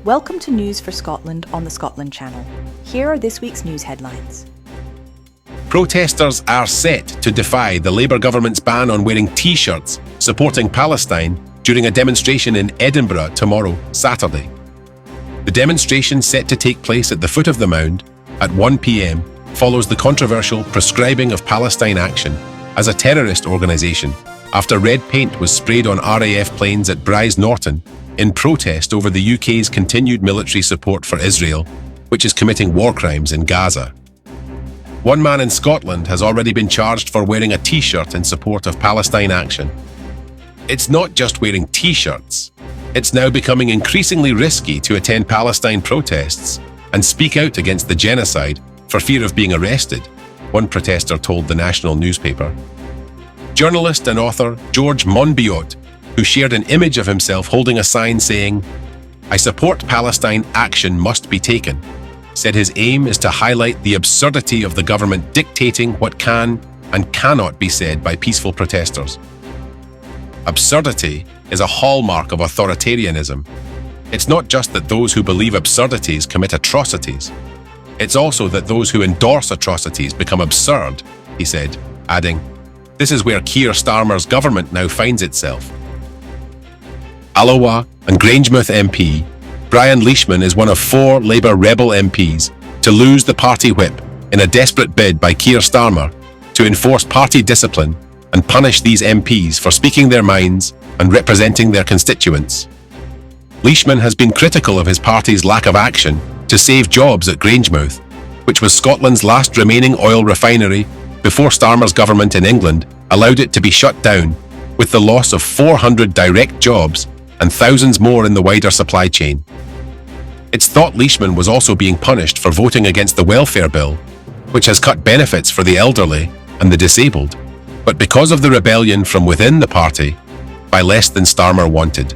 Welcome to News for Scotland on the Scotland Channel. Here are this week's news headlines. Protesters are set to defy the Labour government's ban on wearing T-shirts supporting Palestine during a demonstration in Edinburgh tomorrow, Saturday. The demonstration, set to take place at the foot of the Mound at 1 p.m, follows the controversial proscribing of Palestine Action as a terrorist organisation after red paint was sprayed on RAF planes at Brize Norton in protest over the UK's continued military support for Israel, which is committing war crimes in Gaza. One man in Scotland has already been charged for wearing a T-shirt in support of Palestine Action. It's not just wearing T-shirts. It's now becoming increasingly risky to attend Palestine protests and speak out against the genocide for fear of being arrested, one protester told the national newspaper. Journalist and author George Monbiot, who shared an image of himself holding a sign saying, "I support Palestine, action must be taken," said his aim is to highlight the absurdity of the government dictating what can and cannot be said by peaceful protesters. Absurdity is a hallmark of authoritarianism. It's not just that those who believe absurdities commit atrocities. It's also that those who endorse atrocities become absurd, he said, adding, "This is where Keir Starmer's government now finds itself." Alloa and Grangemouth MP Brian Leechman is one of 4 Labour rebel MPs to lose the party whip in a desperate bid by Keir Starmer to enforce party discipline and punish these MPs for speaking their minds and representing their constituents. Leechman has been critical of his party's lack of action to save jobs at Grangemouth, which was Scotland's last remaining oil refinery before Starmer's government in England allowed it to be shut down, with the loss of 400 direct jobs and thousands more in the wider supply chain. It's thought Leechman was also being punished for voting against the welfare bill, which has cut benefits for the elderly and the disabled, but because of the rebellion from within the party, by less than Starmer wanted.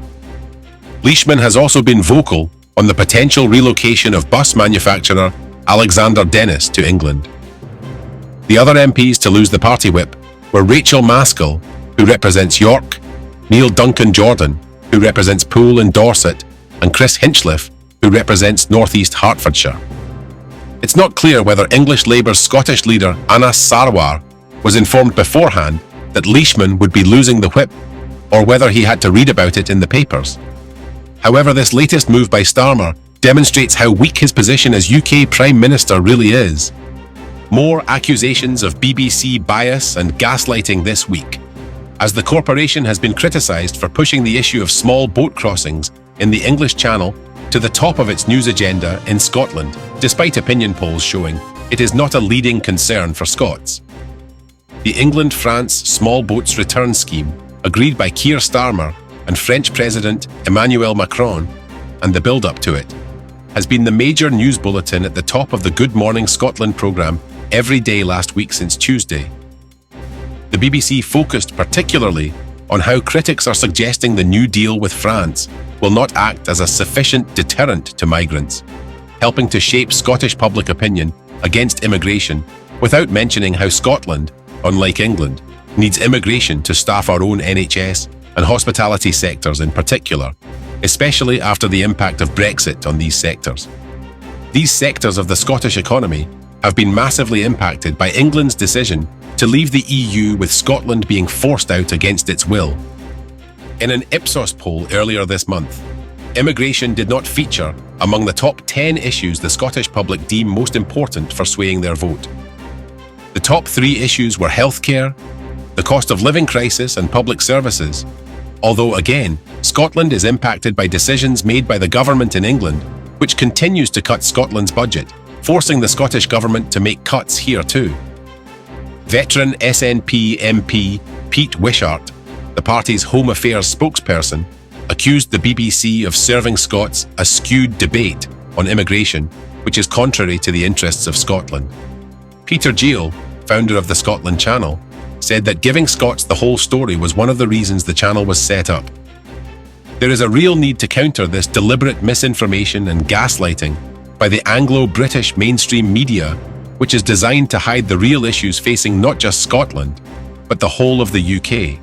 Leechman has also been vocal on the potential relocation of bus manufacturer Alexander Dennis to England. The other MPs to lose the party whip were Rachel Maskell, who represents York, Neil Duncan Jordan, who represents Poole and Dorset, and Chris Hinchliffe, who represents North East Hertfordshire. It's not clear whether English Labour's Scottish leader Anas Sarwar was informed beforehand that Leechman would be losing the whip, or whether he had to read about it in the papers. However, this latest move by Starmer demonstrates how weak his position as UK Prime Minister really is. More accusations of BBC bias and gaslighting this week, as the corporation has been criticised for pushing the issue of small boat crossings in the English Channel to the top of its news agenda in Scotland, despite opinion polls showing it is not a leading concern for Scots. The England-France Small Boats Return Scheme, agreed by Keir Starmer and French President Emmanuel Macron, and the build-up to it, has been the major news bulletin at the top of the Good Morning Scotland programme every day last week since Tuesday. The BBC focused particularly on how critics are suggesting the New Deal with France will not act as a sufficient deterrent to migrants, helping to shape Scottish public opinion against immigration, without mentioning how Scotland, unlike England, needs immigration to staff our own NHS and hospitality sectors in particular, especially after the impact of Brexit on these sectors. These sectors of the Scottish economy have been massively impacted by England's decision to leave the EU, with Scotland being forced out against its will. In an Ipsos poll earlier this month, immigration did not feature among the top 10 issues the Scottish public deem most important for swaying their vote. The top 3 issues were healthcare, the cost of living crisis and public services, although again, Scotland is impacted by decisions made by the government in England, which continues to cut Scotland's budget, forcing the Scottish government to make cuts here too. Veteran SNP MP Pete Wishart, the party's Home Affairs spokesperson, accused the BBC of serving Scots a skewed debate on immigration, which is contrary to the interests of Scotland. Peter Gill, founder of the Scotland Channel, said that giving Scots the whole story was one of the reasons the channel was set up. There is a real need to counter this deliberate misinformation and gaslighting by the Anglo-British mainstream media, which is designed to hide the real issues facing not just Scotland, but the whole of the UK.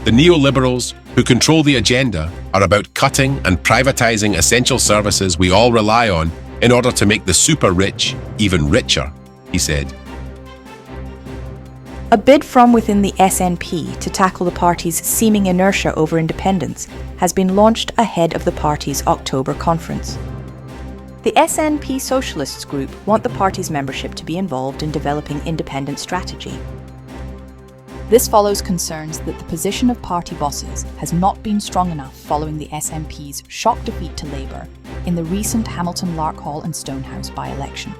The neoliberals, who control the agenda are about cutting and privatising essential services we all rely on in order to make the super rich even richer, he said. A bid from within the SNP to tackle the party's seeming inertia over independence has been launched ahead of the party's October conference. The SNP Socialists group want the party's membership to be involved in developing independent strategy. This follows concerns that the position of party bosses has not been strong enough following the SNP's shock defeat to Labour in the recent Hamilton Larkhall and Stonehouse by-election.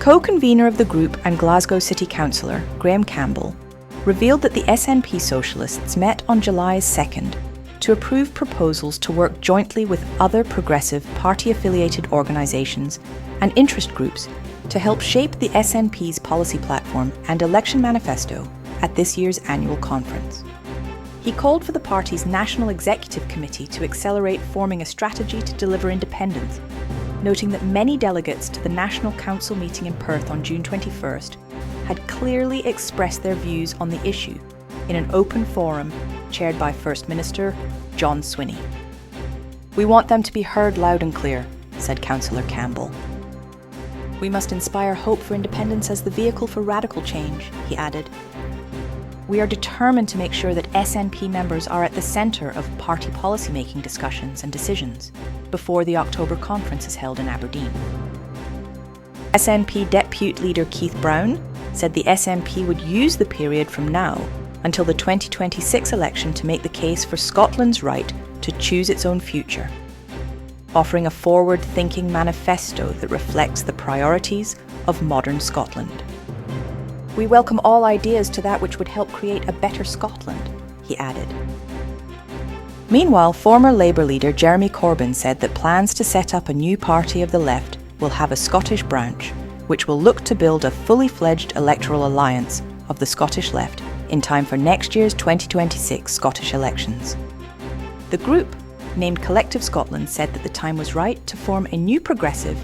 Co-convener of the group and Glasgow City Councillor, Graham Campbell, revealed that the SNP Socialists met on July 2nd to approve proposals to work jointly with other progressive party-affiliated organisations and interest groups to help shape the SNP's policy platform and election manifesto at this year's annual conference. He called for the party's National Executive Committee to accelerate forming a strategy to deliver independence, noting that many delegates to the National Council meeting in Perth on June 21st had clearly expressed their views on the issue in an open forum chaired by First Minister John Swinney. "We want them to be heard loud and clear," said Councillor Campbell. "We must inspire hope for independence as the vehicle for radical change," he added. "We are determined to make sure that SNP members are at the centre of party policy-making discussions and decisions before the October conference is held in Aberdeen." SNP Deputy Leader Keith Brown said the SNP would use the period from now until the 2026 election to make the case for Scotland's right to choose its own future, offering a forward-thinking manifesto that reflects the priorities of modern Scotland. "We welcome all ideas to that which would help create a better Scotland," he added. Meanwhile, former Labour leader Jeremy Corbyn said that plans to set up a new party of the left will have a Scottish branch, which will look to build a fully fledged electoral alliance of the Scottish left in time for next year's 2026 Scottish elections. The group, named Collective Scotland, said that the time was right to form a new progressive,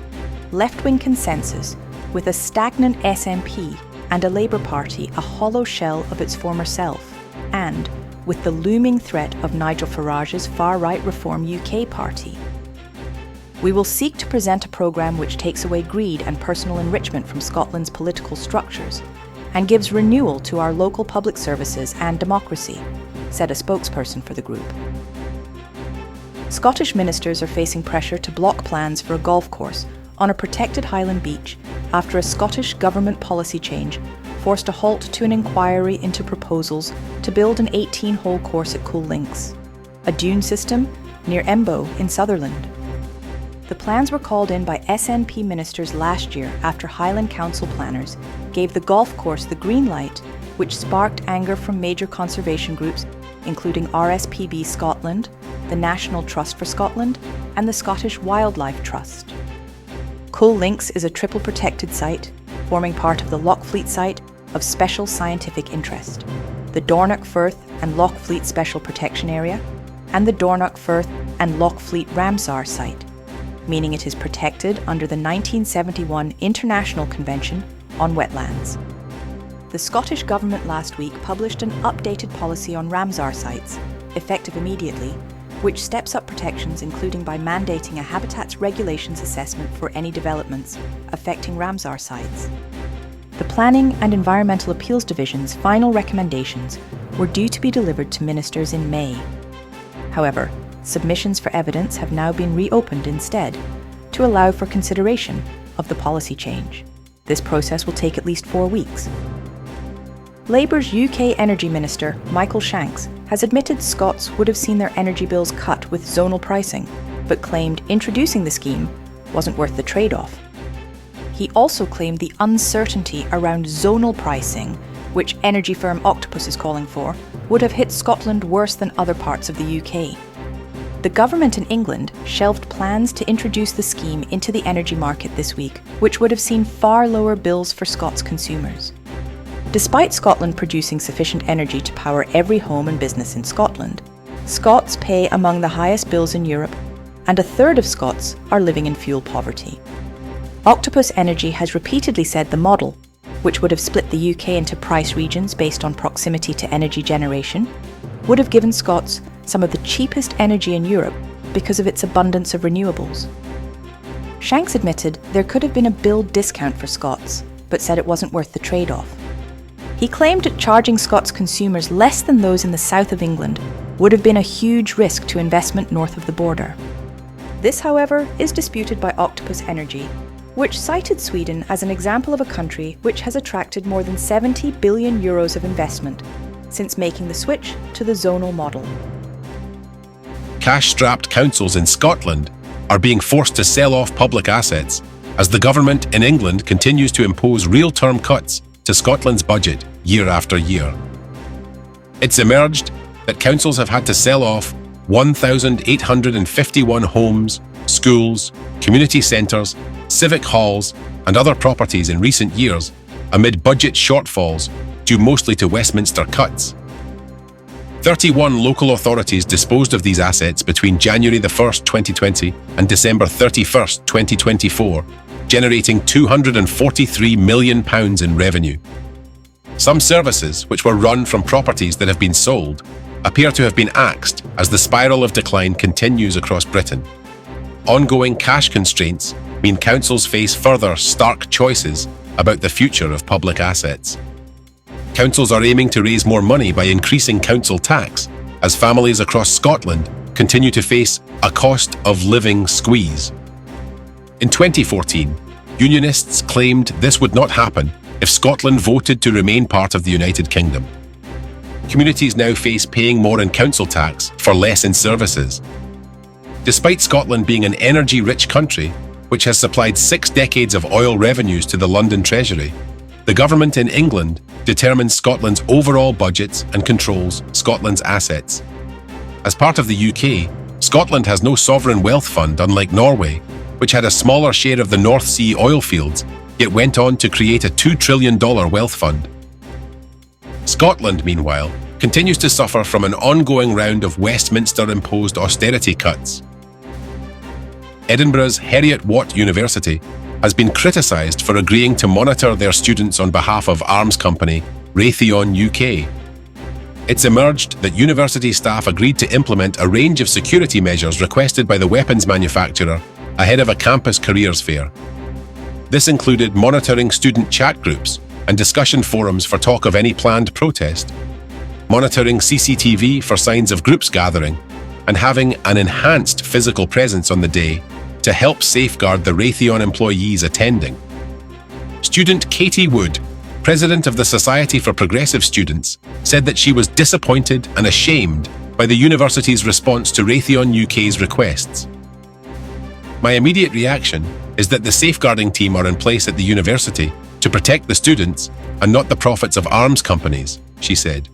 left-wing consensus with a stagnant SNP and a Labour Party a hollow shell of its former self, and with the looming threat of Nigel Farage's far-right Reform UK party. "We will seek to present a programme which takes away greed and personal enrichment from Scotland's political structures and gives renewal to our local public services and democracy," said a spokesperson for the group. Scottish ministers are facing pressure to block plans for a golf course on a protected Highland beach after a Scottish government policy change forced a halt to an inquiry into proposals to build an 18-hole course at Coul Links, a dune system near Embo in Sutherland. The plans were called in by SNP ministers last year after Highland Council planners gave the golf course the green light, which sparked anger from major conservation groups including RSPB Scotland, the National Trust for Scotland and the Scottish Wildlife Trust. Coul Links is a triple protected site, forming part of the Lochfleet site of special scientific interest, the Dornoch Firth and Lochfleet Special Protection Area, and the Dornoch Firth and Lochfleet Ramsar site, meaning it is protected under the 1971 International Convention on Wetlands. The Scottish Government last week published an updated policy on Ramsar sites, effective immediately, which steps up protections including by mandating a habitats regulations assessment for any developments affecting Ramsar sites. The Planning and Environmental Appeals Division's final recommendations were due to be delivered to ministers in May. However, submissions for evidence have now been reopened instead to allow for consideration of the policy change. This process will take at least 4 weeks. Labour's UK Energy Minister, Michael Shanks, has admitted Scots would have seen their energy bills cut with zonal pricing, but claimed introducing the scheme wasn't worth the trade-off. He also claimed the uncertainty around zonal pricing, which energy firm Octopus is calling for, would have hit Scotland worse than other parts of the UK. The government in England shelved plans to introduce the scheme into the energy market this week, which would have seen far lower bills for Scots consumers. Despite Scotland producing sufficient energy to power every home and business in Scotland, Scots pay among the highest bills in Europe, and a third of Scots are living in fuel poverty. Octopus Energy has repeatedly said the model, which would have split the UK into price regions based on proximity to energy generation, would have given Scots some of the cheapest energy in Europe because of its abundance of renewables. Shanks admitted there could have been a bill discount for Scots, but said it wasn't worth the trade-off. He claimed that charging Scots consumers less than those in the south of England would have been a huge risk to investment north of the border. This, however, is disputed by Octopus Energy, which cited Sweden as an example of a country which has attracted more than 70 billion euros of investment since making the switch to the zonal model. Cash-strapped councils in Scotland are being forced to sell off public assets as the government in England continues to impose real-term cuts to Scotland's budget year after year. It's emerged that councils have had to sell off 1,851 homes, schools, community centres, civic halls and other properties in recent years amid budget shortfalls due mostly to Westminster cuts. 31 local authorities disposed of these assets between January 1st, 2020 and December 31st, 2024, generating £243 million in revenue. Some services, which were run from properties that have been sold, appear to have been axed as the spiral of decline continues across Britain. Ongoing cash constraints mean councils face further stark choices about the future of public assets. Councils are aiming to raise more money by increasing council tax as families across Scotland continue to face a cost of living squeeze. In 2014, Unionists claimed this would not happen if Scotland voted to remain part of the United Kingdom. Communities now face paying more in council tax for less in services. Despite Scotland being an energy-rich country, which has supplied 6 decades of oil revenues to the London Treasury, the government in England determines Scotland's overall budgets and controls Scotland's assets. As part of the UK, Scotland has no sovereign wealth fund, unlike Norway, which had a smaller share of the North Sea oil fields, yet went on to create a $2 trillion wealth fund. Scotland, meanwhile, continues to suffer from an ongoing round of Westminster-imposed austerity cuts. Edinburgh's Heriot-Watt University has been criticised for agreeing to monitor their students on behalf of arms company Raytheon UK. It's emerged that university staff agreed to implement a range of security measures requested by the weapons manufacturer ahead of a campus careers fair. This included monitoring student chat groups and discussion forums for talk of any planned protest, monitoring CCTV for signs of groups gathering, and having an enhanced physical presence on the day to help safeguard the Raytheon employees attending. Student Katie Wood, president of the Society for Progressive Students, said that she was disappointed and ashamed by the university's response to Raytheon UK's requests. My immediate reaction is that the safeguarding team are in place at the university to protect the students and not the profits of arms companies, she said.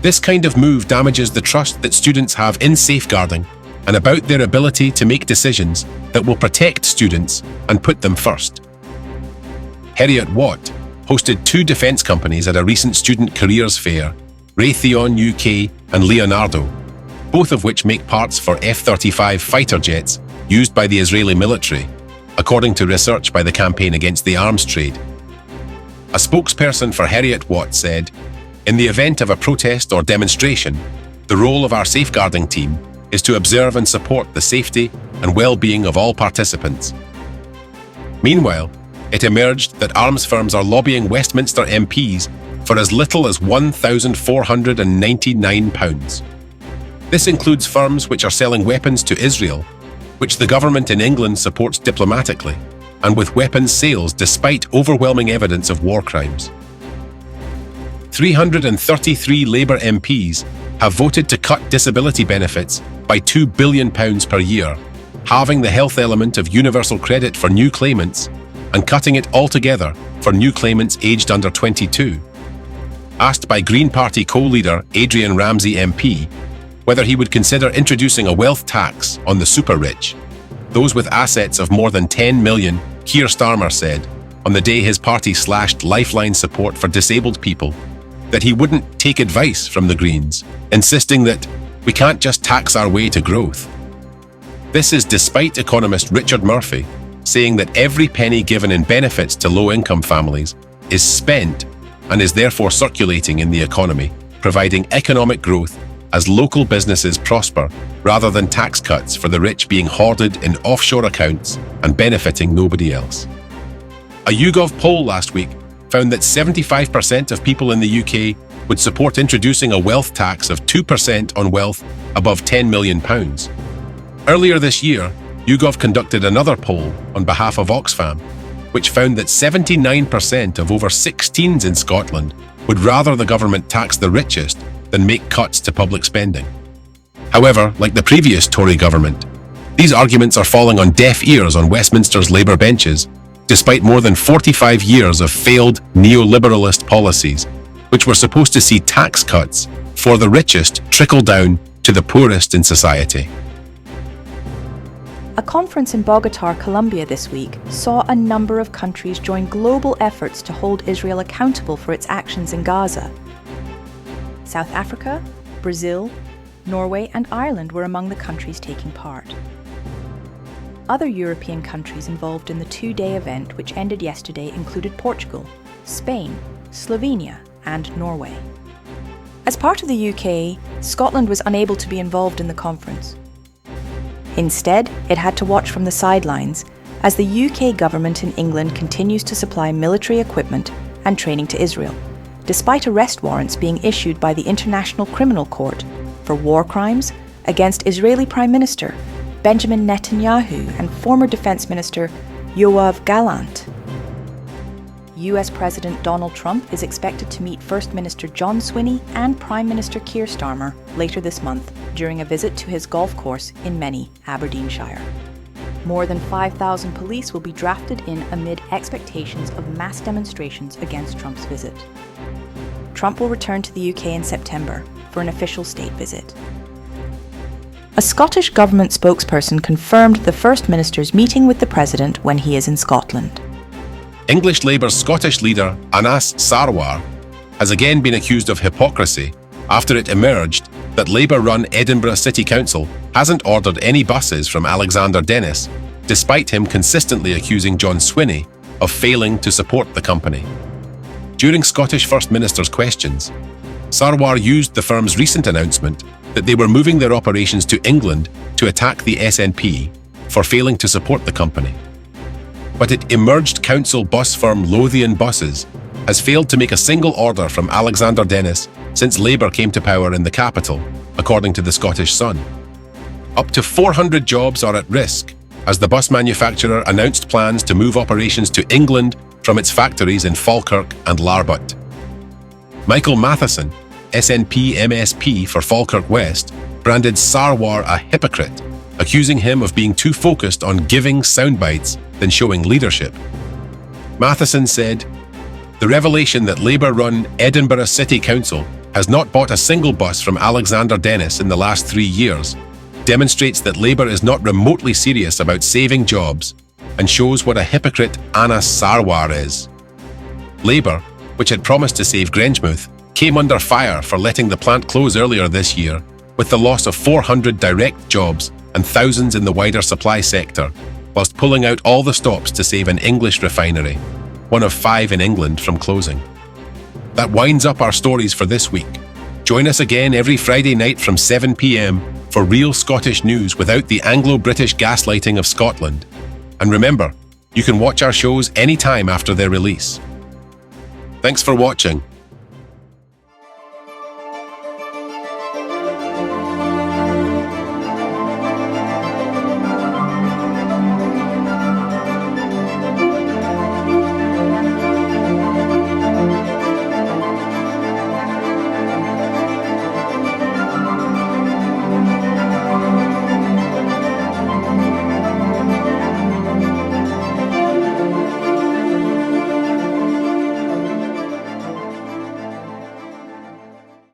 This kind of move damages the trust that students have in safeguarding and about their ability to make decisions that will protect students and put them first. Heriot-Watt hosted 2 defence companies at a recent student careers fair, Raytheon UK and Leonardo, both of which make parts for F-35 fighter jets used by the Israeli military, according to research by the Campaign Against the Arms Trade. A spokesperson for Heriot-Watt said, "In the event of a protest or demonstration, the role of our safeguarding team is to observe and support the safety and well-being of all participants." Meanwhile, it emerged that arms firms are lobbying Westminster MPs for as little as £1,499. This includes firms which are selling weapons to Israel, which the government in England supports diplomatically, and with weapons sales despite overwhelming evidence of war crimes. 333 Labour MPs have voted to cut disability benefits by £2 billion per year, halving the health element of universal credit for new claimants and cutting it altogether for new claimants aged under 22. Asked by Green Party co-leader Adrian Ramsay MP whether he would consider introducing a wealth tax on the super-rich, those with assets of more than 10 million, Keir Starmer said, on the day his party slashed lifeline support for disabled people, that he wouldn't take advice from the Greens, insisting that we can't just tax our way to growth. This is despite economist Richard Murphy saying that every penny given in benefits to low-income families is spent and is therefore circulating in the economy, providing economic growth as local businesses prosper rather than tax cuts for the rich being hoarded in offshore accounts and benefiting nobody else. A YouGov poll last week found that 75% of people in the UK would support introducing a wealth tax of 2% on wealth above £10 million. Earlier this year, YouGov conducted another poll on behalf of Oxfam, which found that 79% of over 16s in Scotland would rather the government tax the richest than make cuts to public spending. However, like the previous Tory government, these arguments are falling on deaf ears on Westminster's Labour benches, despite more than 45 years of failed neoliberalist policies, which were supposed to see tax cuts for the richest trickle down to the poorest in society. A conference in Bogota, Colombia this week saw a number of countries join global efforts to hold Israel accountable for its actions in Gaza. South Africa, Brazil, Norway and Ireland were among the countries taking part. Other European countries involved in the two-day event, which ended yesterday, included Portugal, Spain, Slovenia and Norway. As part of the UK, Scotland was unable to be involved in the conference. Instead, it had to watch from the sidelines as the UK government in England continues to supply military equipment and training to Israel, despite arrest warrants being issued by the International Criminal Court for war crimes against Israeli Prime Minister Benjamin Netanyahu and former Defense Minister Yoav Gallant. US President Donald Trump is expected to meet First Minister John Swinney and Prime Minister Keir Starmer later this month during a visit to his golf course in Menny, Aberdeenshire. More than 5,000 police will be drafted in amid expectations of mass demonstrations against Trump's visit. Trump will return to the UK in September for an official state visit. A Scottish government spokesperson confirmed the First Minister's meeting with the President when he is in Scotland. English Labour's Scottish leader, Anas Sarwar, has again been accused of hypocrisy after it emerged that Labour-run Edinburgh City Council hasn't ordered any buses from Alexander Dennis, despite him consistently accusing John Swinney of failing to support the company. During Scottish First Minister's questions, Sarwar used the firm's recent announcement that they were moving their operations to England to attack the SNP for failing to support the company. But it emerged council bus firm Lothian Buses has failed to make a single order from Alexander Dennis since Labour came to power in the capital, according to the Scottish Sun. Up to 400 jobs are at risk as the bus manufacturer announced plans to move operations to England from its factories in Falkirk and Larbut. Michael Matheson, SNP MSP for Falkirk West, branded Sarwar a hypocrite, accusing him of being too focused on giving soundbites than showing leadership. Matheson said, "The revelation that Labour-run Edinburgh City Council has not bought a single bus from Alexander Dennis in the last 3 years demonstrates that Labour is not remotely serious about saving jobs and shows what a hypocrite Anas Sarwar is." Labour, which had promised to save Grangemouth, came under fire for letting the plant close earlier this year, with the loss of 400 direct jobs and thousands in the wider supply sector, whilst pulling out all the stops to save an English refinery, one of 5 in England, from closing. That winds up our stories for this week. Join us again every Friday night from 7 p.m. for real Scottish news without the Anglo-British gaslighting of Scotland. And remember, you can watch our shows anytime after their release. Thanks for watching.